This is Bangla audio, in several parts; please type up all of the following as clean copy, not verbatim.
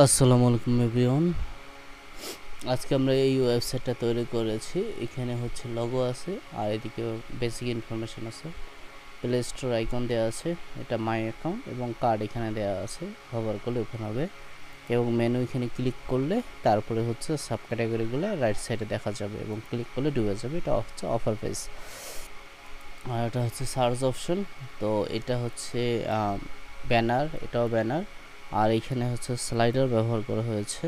আসসালামু আলাইকুম এভরিওয়ান। আজকে আমরা এই ওয়েবসাইটটা তৈরি করেছি। এখানে হচ্ছে লগো আছে আর এদিকে বেসিক ইনফরমেশন আছে। প্লে স্টোর আইকন দেওয়া আছে, এটা মাই অ্যাকাউন্ট এবং কার্ড এখানে দেওয়া আছে। হোভার করলে ওপেন হবে এবং মেনু এখানে ক্লিক করলে তারপরে হচ্ছে সাব ক্যাটাগরিগুলো রাইট সাইডে দেখা যাবে এবং ক্লিক করলে ডুবে যাবে। এটা হচ্ছে অফার পেজ আর এটা হচ্ছে সার্চ অপশন। তো এটা হচ্ছে ব্যানার, এটাও ব্যানার। আর এখানে হচ্ছে স্লাইডার ব্যবহার করা হয়েছে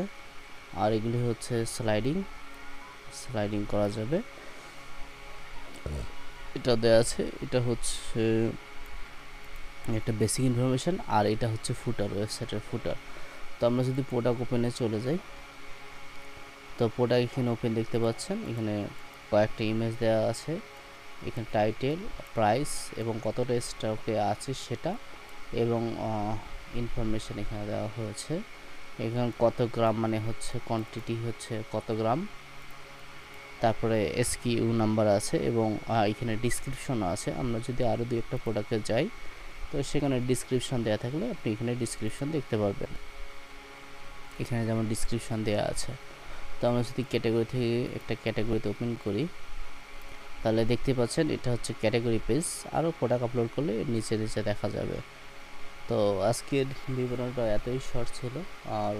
আর এগুলি হচ্ছে স্লাইডিং করা যাবে। এটা দেওয়া আছে, এটা হচ্ছে একটা বেসিক ইনফরমেশন আর এটা হচ্ছে ফুটার, ওয়েবসাইটের ফুটার। তো আমরা যদি প্রোডাক্ট ওপেনে চলে যাই, তো প্রোডাক্ট এখানে ওপেন দেখতে পাচ্ছেন, এখানে কয়েকটা ইমেজ দেওয়া আছে। এখানে টাইটেল, প্রাইস এবং কতটা স্টকে আছে সেটা এবং ইনফরমেশন এখানে দেওয়া হয়েছে। এখানে কত গ্রাম মানে হচ্ছে কোয়ান্টিটি হচ্ছে কত গ্রাম, তারপরে এসকিউ নাম্বার আছে এবং এখানে ডিসক্রিপশনও আছে। আমরা যদি আরও দুই একটা প্রোডাক্টে যাই তো সেখানে ডিসক্রিপশন দেওয়া থাকলে আপনি এখানে ডিসক্রিপশন দেখতে পারবেন। এখানে যেমন ডিসক্রিপশন দেওয়া আছে। তো আমরা যদি ক্যাটাগরি থেকে একটা ক্যাটাগরিতে ওপেন করি তাহলে দেখতে পাচ্ছেন এটা হচ্ছে ক্যাটাগরি পেজ। আরও প্রোডাক্ট আপলোড করলে নিচে নিচে দেখা যাবে। তো আজকের বিবরণটা এতই শর্ট ছিল আর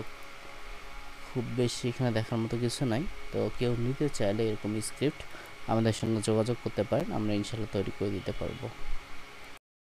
খুব বেশি এখানে দেখার মতো কিছু নাই। তো কেউ নিতে চাইলে এরকম স্ক্রিপ্ট আমাদের সঙ্গে যোগাযোগ করতে পারেন, আমরা ইনশাল্লাহ তৈরি করে দিতে পারবো।